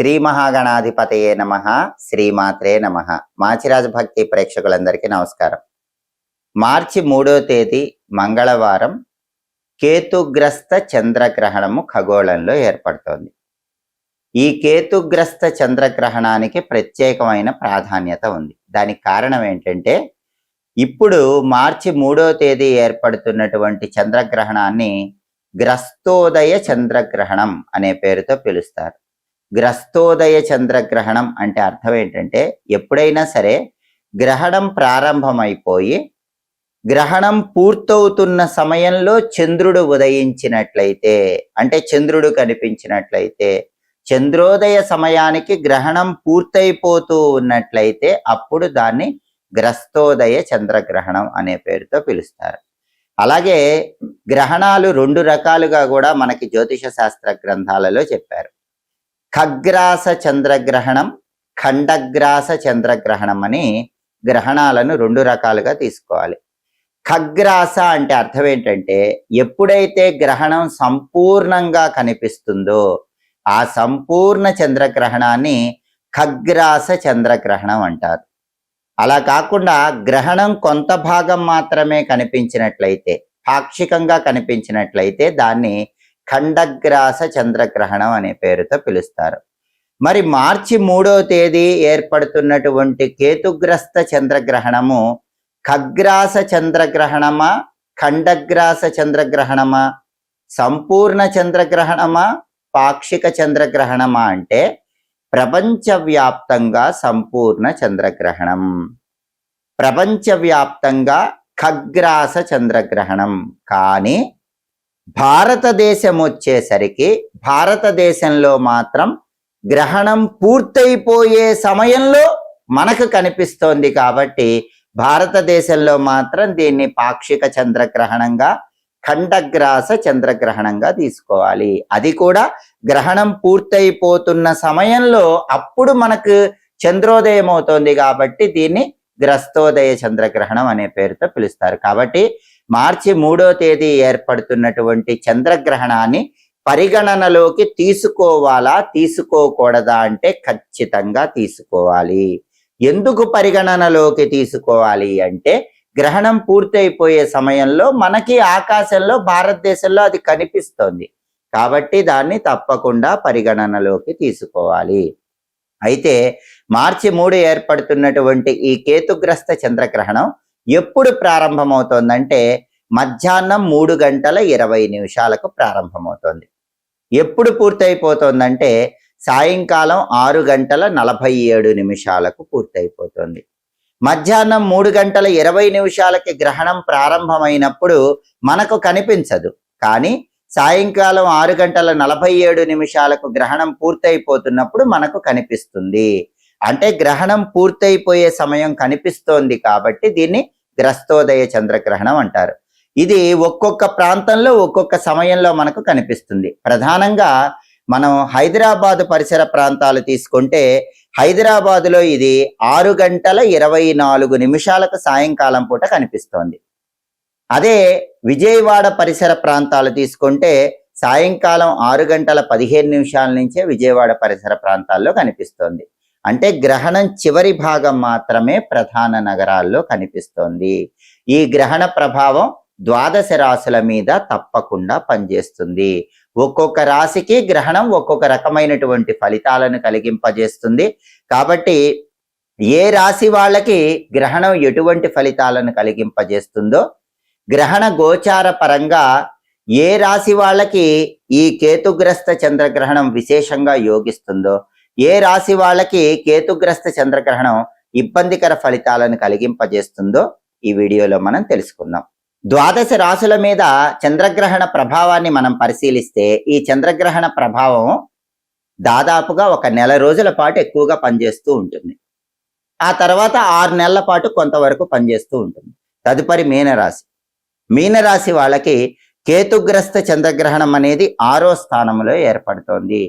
శ్రీ మహాగణాధిపతయే నమః. శ్రీమాత్రే నమః. మాచిరాజు భక్తి ప్రేక్షకులందరికీ నమస్కారం. మార్చి 3వ తేదీ మంగళవారం కేతుగ్రస్త చంద్రగ్రహణము ఖగోళంలో ఏర్పడుతోంది. ఈ కేతుగ్రస్త చంద్రగ్రహణానికి ప్రత్యేకమైన ప్రాధాన్యత ఉంది. దానికి కారణం ఏంటంటే, ఇప్పుడు మార్చి 3వ తేదీ ఏర్పడుతున్నటువంటి చంద్రగ్రహణాన్ని గ్రస్తోదయ చంద్రగ్రహణం అనే పేరుతో పిలుస్తారు. గ్రస్తోదయ చంద్రగ్రహణం అంటే అర్థం ఏంటంటే, ఎప్పుడైనా సరే గ్రహణం ప్రారంభమైపోయి గ్రహణం పూర్తవుతున్న సమయంలో చంద్రుడు ఉదయించినట్లయితే, అంటే చంద్రుడు కనిపించినట్లయితే, చంద్రోదయ సమయానికి గ్రహణం పూర్తయిపోతూ ఉన్నట్లయితే అప్పుడు దాన్ని గ్రస్తోదయ చంద్రగ్రహణం అనే పేరుతో పిలుస్తారు. అలాగే గ్రహణాలు 2 రకాలుగా కూడా మనకి జ్యోతిష శాస్త్ర గ్రంథాలలో చెప్పారు. ఖగ్రాస చంద్రగ్రహణం, ఖండగ్రాస చంద్రగ్రహణం అని గ్రహణాలను 2 రకాలుగా తీసుకోవాలి. ఖగ్రాస అంటే అర్థం ఏంటంటే, ఎప్పుడైతే గ్రహణం సంపూర్ణంగా కనిపిస్తుందో ఆ సంపూర్ణ చంద్రగ్రహణాన్ని ఖగ్రాస చంద్రగ్రహణం అంటారు. అలా కాకుండా గ్రహణం కొంత భాగం మాత్రమే కనిపించినట్లయితే, పాక్షికంగా కనిపించినట్లయితే దాన్ని ఖండగ్రాస చంద్రగ్రహణం అనే పేరుతో పిలుస్తారు. మరి మార్చి 3వ తేదీ ఏర్పడుతున్నటువంటి కేతుగ్రస్త చంద్రగ్రహణము ఖగ్రాస చంద్రగ్రహణమా, ఖండగ్రాస చంద్రగ్రహణమా, సంపూర్ణ చంద్రగ్రహణమా, పాక్షిక చంద్రగ్రహణమా అంటే ప్రపంచవ్యాప్తంగా సంపూర్ణ చంద్రగ్రహణం, ప్రపంచవ్యాప్తంగా ఖగ్రాస చంద్రగ్రహణం. కానీ భారతదేశం వచ్చేసరికి భారతదేశంలో మాత్రం గ్రహణం పూర్తయిపోయే సమయంలో మనకు కనిపిస్తోంది కాబట్టి భారతదేశంలో మాత్రం దీన్ని పాక్షిక చంద్రగ్రహణంగా, ఖండగ్రాస చంద్రగ్రహణంగా తీసుకోవాలి. అది కూడా గ్రహణం పూర్తయిపోతున్న సమయంలో అప్పుడు మనకు చంద్రోదయం అవుతోంది కాబట్టి దీన్ని గ్రస్తోదయ చంద్రగ్రహణం అనే పేరుతో పిలుస్తారు. కాబట్టి మార్చి 3వ తేదీ ఏర్పడుతున్నటువంటి చంద్రగ్రహణాన్ని పరిగణనలోకి తీసుకోవాలా, తీసుకోకూడదా అంటే ఖచ్చితంగా తీసుకోవాలి. ఎందుకు పరిగణనలోకి తీసుకోవాలి అంటే, గ్రహణం పూర్తయిపోయే సమయంలో మనకి ఆకాశంలో భారతదేశంలో అది కనిపిస్తోంది కాబట్టి దాన్ని తప్పకుండా పరిగణనలోకి తీసుకోవాలి. అయితే మార్చి 3 ఏర్పడుతున్నటువంటి ఈ కేతుగ్రస్త చంద్రగ్రహణం ఎప్పుడు ప్రారంభమవుతోందంటే మధ్యాహ్నం 3:20 ప్రారంభమవుతోంది. ఎప్పుడు పూర్తయిపోతుందంటే సాయంకాలం 6:47 పూర్తయిపోతుంది. మధ్యాహ్నం 3:20 గ్రహణం ప్రారంభమైనప్పుడు మనకు కనిపించదు, కానీ సాయంకాలం 6:47 గ్రహణం పూర్తయిపోతున్నప్పుడు మనకు కనిపిస్తుంది. అంటే గ్రహణం పూర్తయిపోయే సమయం కనిపిస్తోంది కాబట్టి దీన్ని గ్రస్తోదయ చంద్రగ్రహణం అంటారు. ఇది ఒక్కొక్క ప్రాంతంలో ఒక్కొక్క సమయంలో మనకు కనిపిస్తుంది. ప్రధానంగా మనం హైదరాబాద్ పరిసర ప్రాంతాలు తీసుకుంటే హైదరాబాదులో ఇది 6:24 సాయంకాలం పూట కనిపిస్తోంది. అదే విజయవాడ పరిసర ప్రాంతాలు తీసుకుంటే సాయంకాలం 6:15 నుంచే విజయవాడ పరిసర ప్రాంతాల్లో కనిపిస్తోంది. అంటే గ్రహణం చివరి భాగం మాత్రమే ప్రధాన నగరాల్లో కనిపిస్తోంది. ఈ గ్రహణ ప్రభావం 12 రాశుల మీద తప్పకుండా పనిచేస్తుంది. ఒక్కొక్క రాశికి గ్రహణం ఒక్కొక్క రకమైనటువంటి ఫలితాలను కలిగింపజేస్తుంది. కాబట్టి ఏ రాశి వాళ్ళకి గ్రహణం ఎటువంటి ఫలితాలను కలిగింపజేస్తుందో, గ్రహణ గోచార పరంగా ఏ రాశి వాళ్ళకి ఈ కేతుగ్రస్త చంద్రగ్రహణం విశేషంగా యోగిస్తుందో, ఏ రాశి వాళ్ళకి కేతుగ్రస్త చంద్రగ్రహణం ఇబ్బందికర ఫలితాలను కలిగింపజేస్తుందో ఈ వీడియోలో మనం తెలుసుకుందాం. 12 రాశుల మీద చంద్రగ్రహణ ప్రభావాన్ని మనం పరిశీలిస్తే ఈ చంద్రగ్రహణ ప్రభావం దాదాపుగా 1 నెల రోజుల పాటు ఎక్కువగా పనిచేస్తూ ఉంటుంది. ఆ తర్వాత 6 నెలల పాటు కొంతవరకు పనిచేస్తూ ఉంటుంది. తదుపరి మీనరాశి. మీనరాశి వాళ్ళకి కేతుగ్రస్త చంద్రగ్రహణం అనేది 6వ స్థానంలో ఏర్పడుతోంది.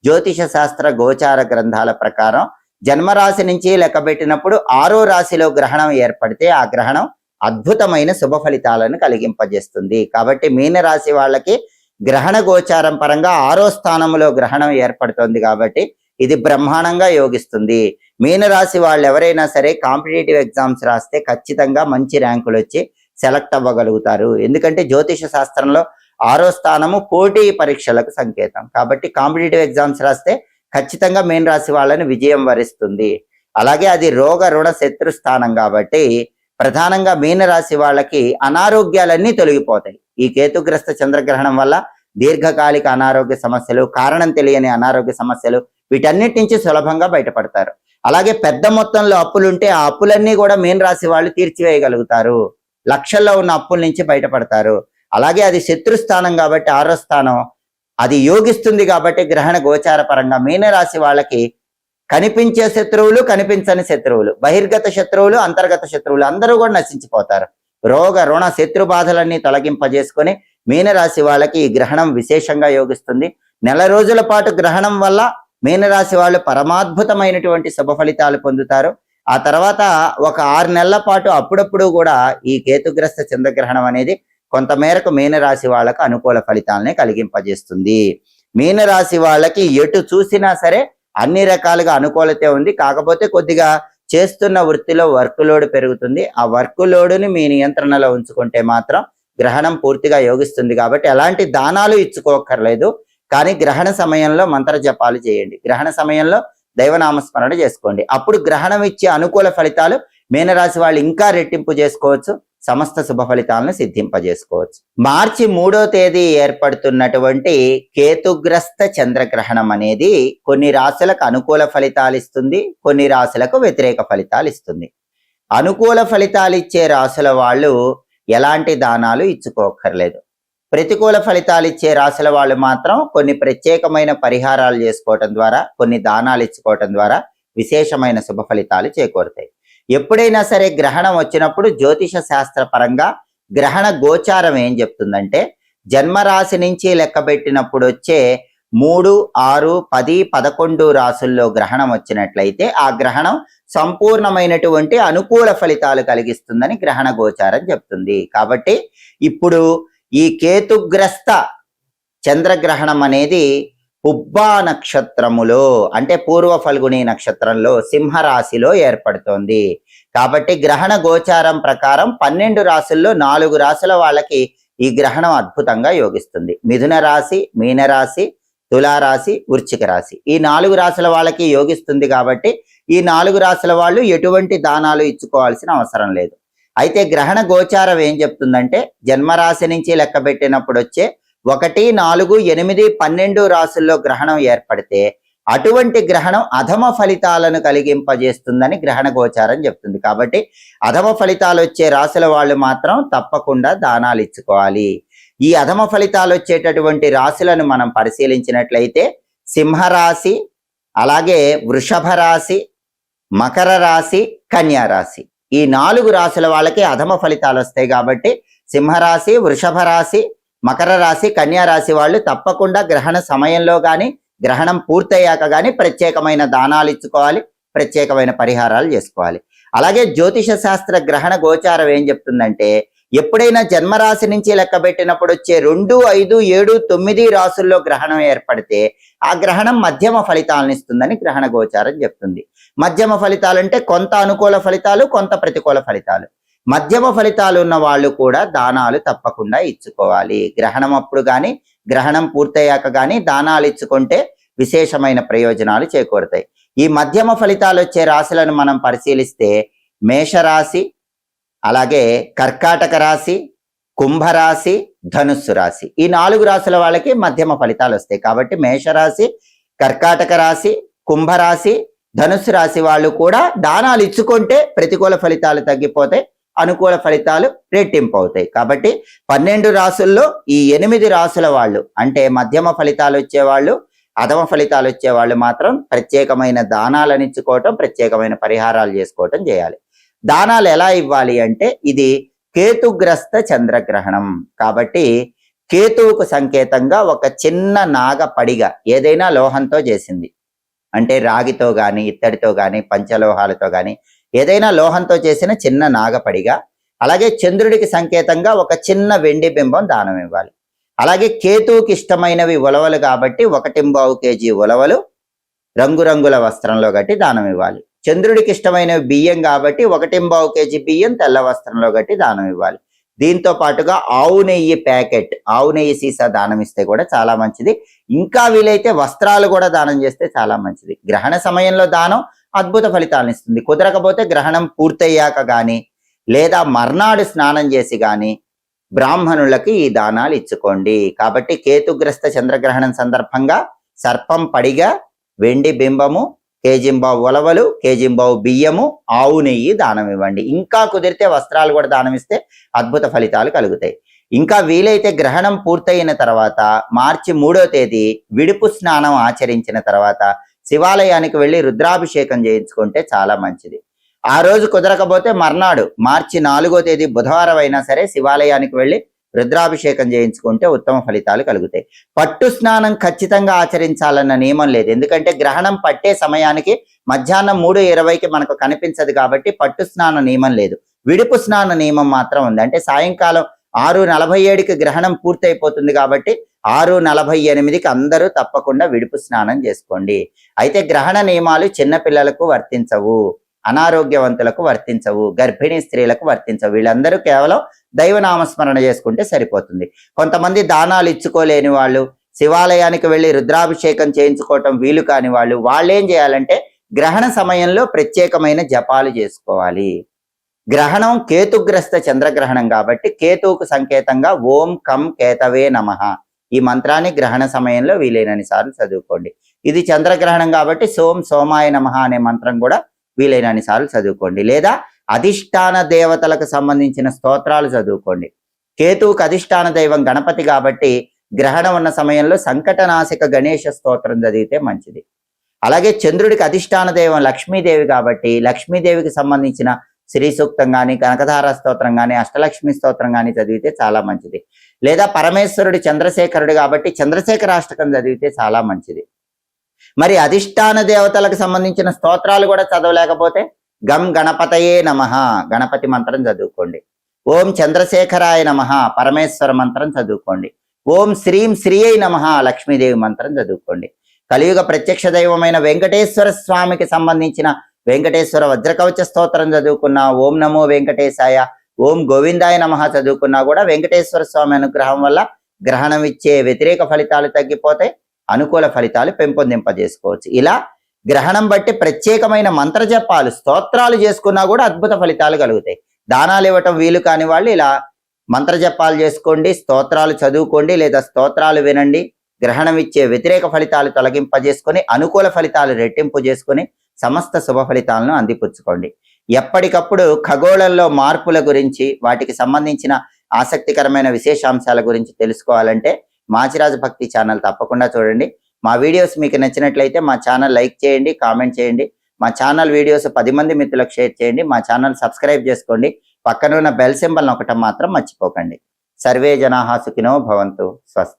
జ్యోతిష శాస్త్ర గోచార గ్రంథాల ప్రకారం జన్మరాశి నుంచి లెక్కబెట్టినప్పుడు 6వ రాశిలో గ్రహణం ఏర్పడితే ఆ గ్రహణం అద్భుతమైన శుభ ఫలితాలను కలిగింపజేస్తుంది. కాబట్టి మీనరాశి వాళ్ళకి గ్రహణ గోచారం పరంగా 6వ స్థానంలో గ్రహణం ఏర్పడుతోంది కాబట్టి ఇది బ్రహ్మాండంగా యోగిస్తుంది. మీనరాశి వాళ్ళు ఎవరైనా సరే కాంపిటేటివ్ ఎగ్జామ్స్ రాస్తే ఖచ్చితంగా మంచి ర్యాంకులు వచ్చి సెలెక్ట్ అవ్వగలుగుతారు. ఎందుకంటే జ్యోతిష శాస్త్రంలో 6వ స్థానము పోటీ పరీక్షలకు సంకేతం. కాబట్టి కాంపిటేటివ్ ఎగ్జామ్స్ రాస్తే ఖచ్చితంగా మీనరాశి వాళ్ళని విజయం వరిస్తుంది. అలాగే అది రోగ రుణ శత్రు స్థానం కాబట్టి ప్రధానంగా మీనరాశి వాళ్ళకి అనారోగ్యాలన్నీ తొలగిపోతాయి. ఈ కేతుగ్రస్త చంద్రగ్రహణం వల్ల దీర్ఘకాలిక అనారోగ్య సమస్యలు, కారణం తెలియని అనారోగ్య సమస్యలు, వీటన్నిటి నుంచి సులభంగా బయటపడతారు. అలాగే పెద్ద మొత్తంలో అప్పులుంటే ఆ అప్పులన్నీ కూడా మీనరాశి వాళ్ళు తీర్చివేయగలుగుతారు. లక్షల్లో ఉన్న అప్పుల నుంచి బయటపడతారు. అలాగే అది శత్రుస్థానం కాబట్టి 6వ స్థానం అది యోగిస్తుంది కాబట్టి గ్రహణ గోచార పరంగా మీనరాశి వాళ్ళకి కనిపించే శత్రువులు, కనిపించని శత్రువులు, బహిర్గత శత్రువులు, అంతర్గత శత్రువులు అందరూ కూడా నశించిపోతారు. రోగ రుణ శత్రు బాధలన్నీ తొలగింపజేసుకొని మీనరాశి వాళ్ళకి ఈ గ్రహణం విశేషంగా యోగిస్తుంది. నెల రోజుల పాటు గ్రహణం వల్ల మీనరాశి వాళ్ళు పరమాద్భుతమైనటువంటి శుభ ఫలితాలు పొందుతారు. ఆ తర్వాత ఒక 6 నెలల పాటు అప్పుడప్పుడు కూడా ఈ కేతుగ్రస్త చంద్రగ్రహణం అనేది కొంతమేరకు మీనరాశి వాళ్ళకు అనుకూల ఫలితాలని కలిగింపజేస్తుంది. మీనరాశి వాళ్ళకి ఎటు చూసినా సరే అన్ని రకాలుగా అనుకూలతే ఉంది. కాకపోతే కొద్దిగా చేస్తున్న వృత్తిలో వర్క్ లోడ్ పెరుగుతుంది. ఆ వర్క్ లోడుని మీ నియంత్రణలో ఉంచుకుంటే మాత్రం గ్రహణం పూర్తిగా యోగిస్తుంది. కాబట్టి ఎలాంటి దానాలు ఇచ్చుకోకర్లేదు. కానీ గ్రహణ సమయంలో మంత్ర జపాలు చేయండి. గ్రహణ సమయంలో దైవనామస్మరణ చేసుకోండి. అప్పుడు గ్రహణం ఇచ్చే అనుకూల ఫలితాలు మీనరాశి వాళ్ళు ఇంకా రెట్టింపు చేసుకోవచ్చు. సమస్త శుభ ఫలితాలను సిద్ధింపజేసుకోవచ్చు. మార్చి 3వ తేదీ ఏర్పడుతున్నటువంటి కేతుగ్రస్త చంద్రగ్రహణం అనేది కొన్ని రాశులకు అనుకూల ఫలితాలు ఇస్తుంది, కొన్ని రాశులకు వ్యతిరేక ఫలితాలు ఇస్తుంది. అనుకూల ఫలితాలు ఇచ్చే రాశుల వాళ్ళు ఎలాంటి దానాలు ఇచ్చుకోకర్లేదు. ప్రతికూల ఫలితాలు ఇచ్చే రాశుల వాళ్ళు మాత్రం కొన్ని ప్రత్యేకమైన పరిహారాలు చేసుకోవటం ద్వారా, కొన్ని దానాలు ఇచ్చుకోవటం ద్వారా విశేషమైన శుభ ఫలితాలు చేకూరుతాయి. ఎప్పుడైనా సరే గ్రహణం వచ్చినప్పుడు జ్యోతిష శాస్త్ర పరంగా గ్రహణ గోచారం ఏం చెప్తుందంటే, జన్మరాశి నుంచి లెక్కబెట్టినప్పుడు వచ్చే 3, 6, 10, 11 రాశుల్లో గ్రహణం వచ్చినట్లయితే ఆ గ్రహణం సంపూర్ణమైనటువంటి అనుకూల ఫలితాలు కలిగిస్తుందని గ్రహణ గోచారం చెప్తుంది. కాబట్టి ఇప్పుడు ఈ కేతుగ్రస్త చంద్రగ్రహణం అనేది పుబ్బా నక్షత్రములో అంటే పూర్వ ఫల్గుని నక్షత్రంలో సింహరాశిలో ఏర్పడుతోంది. కాబట్టి గ్రహణ గోచారం ప్రకారం 12 రాశుల్లో 4 రాశుల వాళ్ళకి ఈ గ్రహణం అద్భుతంగా యోగిస్తుంది. మిథున రాశి, మీనరాశి, తులారాశి, వృశ్చిక రాశి ఈ 4 రాశుల వాళ్ళకి యోగిస్తుంది. కాబట్టి ఈ 4 రాశుల వాళ్ళు ఎటువంటి దానాలు ఇచ్చుకోవాల్సిన అవసరం లేదు. అయితే గ్రహణ గోచారం ఏం చెప్తుందంటే, జన్మరాశి నుంచి లెక్కబెట్టినప్పుడు వచ్చే 1, 4, 8, 12 రాశుల్లో గ్రహణం ఏర్పడితే అటువంటి గ్రహణం అధమ ఫలితాలను కలిగింపజేస్తుందని గ్రహణ గోచారం చెప్తుంది. కాబట్టి అధమ ఫలితాలు వచ్చే రాశుల వాళ్ళు మాత్రం తప్పకుండా దానాలు ఇచ్చుకోవాలి. ఈ అధమ ఫలితాలు వచ్చేటటువంటి రాశులను మనం పరిశీలించినట్లయితే సింహరాశి, అలాగే వృషభ రాశి, మకర రాశి, కన్యా రాశి ఈ 4 రాశుల వాళ్ళకి అధమ ఫలితాలు వస్తాయి. కాబట్టి సింహరాశి, వృషభ రాశి, మకర రాశి, కన్యా రాశి వాళ్ళు తప్పకుండా గ్రహణ సమయంలో కానీ గ్రహణం పూర్తయ్యాక కానీ ప్రత్యేకమైన దానాలు ఇచ్చుకోవాలి, ప్రత్యేకమైన పరిహారాలు చేసుకోవాలి. అలాగే జ్యోతిష శాస్త్ర గ్రహణ గోచారం ఏం చెప్తుందంటే, ఎప్పుడైనా జన్మరాశి నుంచి లెక్కబెట్టినప్పుడు వచ్చే 2, 5, 7, 9 రాశుల్లో గ్రహణం ఏర్పడితే ఆ గ్రహణం మధ్యమ ఫలితాలను ఇస్తుందని గ్రహణ గోచారం చెప్తుంది. మధ్యమ ఫలితాలు అంటే కొంత అనుకూల ఫలితాలు, కొంత ప్రతికూల ఫలితాలు. మధ్యమ ఫలితాలు ఉన్న వాళ్ళు కూడా దానాలు తప్పకుండా ఇచ్చుకోవాలి. గ్రహణం అప్పుడు కానీ గ్రహణం పూర్తయ్యాక కానీ దానాలు ఇచ్చుకుంటే విశేషమైన ప్రయోజనాలు చేకూరుతాయి. ఈ మధ్యమ ఫలితాలు వచ్చే రాశులను మనం పరిశీలిస్తే మేషరాశి, అలాగే కర్కాటక రాశి, కుంభరాశి, ధనుస్సు రాశి ఈ 4 రాశుల వాళ్ళకి మధ్యమ ఫలితాలు వస్తాయి. కాబట్టి మేషరాశి, కర్కాటక రాశి, కుంభరాశి, ధనుస్సు రాశి వాళ్ళు కూడా దానాలు ఇచ్చుకుంటే ప్రతికూల ఫలితాలు తగ్గిపోతాయి, అనుకూల ఫలితాలు రెట్టింపు అవుతాయి. కాబట్టి 12 రాశుల్లో ఈ 8 రాశుల వాళ్ళు అంటే మధ్యమ ఫలితాలు వచ్చేవాళ్ళు, అధమ ఫలితాలు వచ్చేవాళ్ళు మాత్రం ప్రత్యేకమైన దానాలను ఇచ్చుకోవటం, ప్రత్యేకమైన పరిహారాలు చేసుకోవటం చేయాలి. దానాలు ఎలా ఇవ్వాలి అంటే, ఇది కేతుగ్రస్త చంద్రగ్రహణం కాబట్టి కేతువుకు సంకేతంగా ఒక చిన్న నాగ పడిగ ఏదైనా లోహంతో చేసింది అంటే రాగితో గాని, ఇత్తడితో గాని, పంచలోహాలతో గాని ఏదైనా లోహంతో చేసిన చిన్న నాగపడిగా, అలాగే చంద్రుడికి సంకేతంగా ఒక చిన్న వెండి బింబం దానం ఇవ్వాలి. అలాగే కేతువుకి ఇష్టమైనవి ఉలవలు కాబట్టి 1.25 కేజీ ఉలవలు, రంగురంగుల వస్త్రంలో కట్టి దానం ఇవ్వాలి. చంద్రుడికి ఇష్టమైన బియ్యం కాబట్టి 1.25 కేజీ బియ్యం తెల్ల వస్త్రంలో కట్టి దానం ఇవ్వాలి. దీంతో పాటుగా ఆవు నెయ్యి ప్యాకెట్, ఆవు నెయ్యి సీసా దానం ఇస్తే కూడా చాలా మంచిది. ఇంకా వీలైతే వస్త్రాలు కూడా దానం చేస్తే చాలా మంచిది. గ్రహణ సమయంలో దానం అద్భుత ఫలితాలను ఇస్తుంది. కుదరకపోతే గ్రహణం పూర్తయ్యాక కానీ లేదా మర్నాడు స్నానం చేసి కానీ బ్రాహ్మణులకి ఈ దానాలు ఇచ్చుకోండి. కాబట్టి కేతుగ్రస్త చంద్రగ్రహణం సందర్భంగా సర్పం పడిగ, వెండి బింబము, కేజింబావు ఉలవలు, కేజింబావు బియ్యము, ఆవు నెయ్యి దానం ఇవ్వండి. ఇంకా కుదిరితే వస్త్రాలు కూడా దానం ఇస్తే అద్భుత ఫలితాలు కలుగుతాయి. ఇంకా వీలైతే గ్రహణం పూర్తయిన తర్వాత మార్చి 3వ తేదీ విడుపు స్నానం ఆచరించిన తర్వాత శివాలయానికి వెళ్ళి రుద్రాభిషేకం చేయించుకుంటే చాలా మంచిది. ఆ రోజు కుదరకపోతే మర్నాడు మార్చి 4వ తేదీ బుధవారం అయినా సరే శివాలయానికి వెళ్ళి రుద్రాభిషేకం చేయించుకుంటే ఉత్తమ ఫలితాలు కలుగుతాయి. పట్టు స్నానం ఖచ్చితంగా ఆచరించాలన్న నియమం లేదు. ఎందుకంటే గ్రహణం పట్టే సమయానికి మధ్యాహ్నం 3:20కి మనకు కనిపించదు కాబట్టి పట్టు స్నాన నియమం లేదు. విడుపు స్నాన నియమం మాత్రం ఉంది. అంటే సాయంకాలం 6:47కి గ్రహణం పూర్తయిపోతుంది కాబట్టి 6:48కి అందరూ తప్పకుండా విడుపు స్నానం చేసుకోండి. అయితే గ్రహణ నియమాలు చిన్నపిల్లలకు వర్తించవు, అనారోగ్యవంతులకు వర్తించవు, గర్భిణీ స్త్రీలకు వర్తించవు. వీళ్ళందరూ కేవలం దైవనామస్మరణ చేసుకుంటే సరిపోతుంది. కొంతమంది దానాలు ఇచ్చుకోలేని వాళ్ళు, శివాలయానికి వెళ్ళి రుద్రాభిషేకం చేయించుకోవటం వీలు కాని వాళ్ళు ఏం చేయాలంటే గ్రహణ సమయంలో ప్రత్యేకమైన జపాలు చేసుకోవాలి. గ్రహణం కేతుగ్రస్త చంద్రగ్రహణం కాబట్టి కేతువుకు సంకేతంగా ఓం కం కేతవే నమః ఈ మంత్రాన్ని గ్రహణ సమయంలో వీలైనన్ని సార్లు చదువుకోండి. ఇది చంద్రగ్రహణం కాబట్టి సోం సోమాయ నమః అనే మంత్రం కూడా వీలైనన్ని సార్లు చదువుకోండి. లేదా అధిష్టాన దేవతలకు సంబంధించిన స్తోత్రాలు చదువుకోండి. కేతువుకు అధిష్టాన దైవం గణపతి కాబట్టి గ్రహణం ఉన్న సమయంలో సంకటనాశక గణేష స్తోత్రం చదివితే మంచిది. అలాగే చంద్రుడికి అధిష్టాన దైవం లక్ష్మీదేవి కాబట్టి లక్ష్మీదేవికి సంబంధించిన శ్రీ సూక్తం కానీ, కనకధార స్తోత్రం కానీ, అష్టలక్ష్మి స్తోత్రం కానీ చదివితే చాలా మంచిది. లేదా పరమేశ్వరుడు చంద్రశేఖరుడు కాబట్టి చంద్రశేఖరాష్టకం చదివితే చాలా మంచిది. మరి అధిష్టాన దేవతలకు సంబంధించిన స్తోత్రాలు కూడా చదవలేకపోతే గం గణపతయే నమః గణపతి మంత్రం చదువుకోండి. ఓం చంద్రశేఖరాయ నమః పరమేశ్వర మంత్రం చదువుకోండి. ఓం శ్రీం శ్రీయై నమః లక్ష్మీదేవి మంత్రం చదువుకోండి. కలియుగ ప్రత్యక్ష దైవమైన వెంకటేశ్వర స్వామికి సంబంధించిన వెంకటేశ్వర వజ్రకవచ స్తోత్రం చదువుకున్నా, ఓం నమో వెంకటేశాయ, ఓం గోవిందాయ నమః చదువుకున్నా కూడా వెంకటేశ్వర స్వామి అనుగ్రహం వల్ల గ్రహణం ఇచ్చే వ్యతిరేక ఫలితాలు తగ్గిపోతాయి, అనుకూల ఫలితాలు పెంపొందింపజేసుకోవచ్చు. ఇలా గ్రహణం బట్టి ప్రత్యేకమైన మంత్ర జపాలు, స్తోత్రాలు చేసుకున్నా కూడా అద్భుత ఫలితాలు కలుగుతాయి. దానాలు ఇవ్వటం వీలు కాని వాళ్ళు ఇలా మంత్ర జపాలు చేసుకోండి, స్తోత్రాలు చదువుకోండి, లేదా స్తోత్రాలు వినండి. గ్రహణం ఇచ్చే వ్యతిరేక ఫలితాలు తొలగింపజేసుకొని అనుకూల ఫలితాలు రెట్టింపు చేసుకొని సమస్త శుభ ఫలితాలను అందిపుచ్చుకోండి. ఎప్పటికప్పుడు ఖగోళంలో మార్పుల గురించి, వాటికి సంబంధించిన ఆసక్తికరమైన విశేషాంశాల గురించి తెలుసుకోవాలంటే మాచిరాజు భక్తి ఛానల్ తప్పకుండా చూడండి. మా వీడియోస్ మీకు నచ్చినట్లయితే మా ఛానల్ లైక్ చేయండి, కామెంట్ చేయండి. మా ఛానల్ వీడియోస్ 10 మంది మిత్రులకు షేర్ చేయండి. మా ఛానల్ సబ్స్క్రైబ్ చేసుకోండి. పక్కన ఉన్న బెల్ సింబల్ నొక్కటం మాత్రం మర్చిపోకండి. సర్వే జనాః సుఖినో భవంతు. స్వస్తి.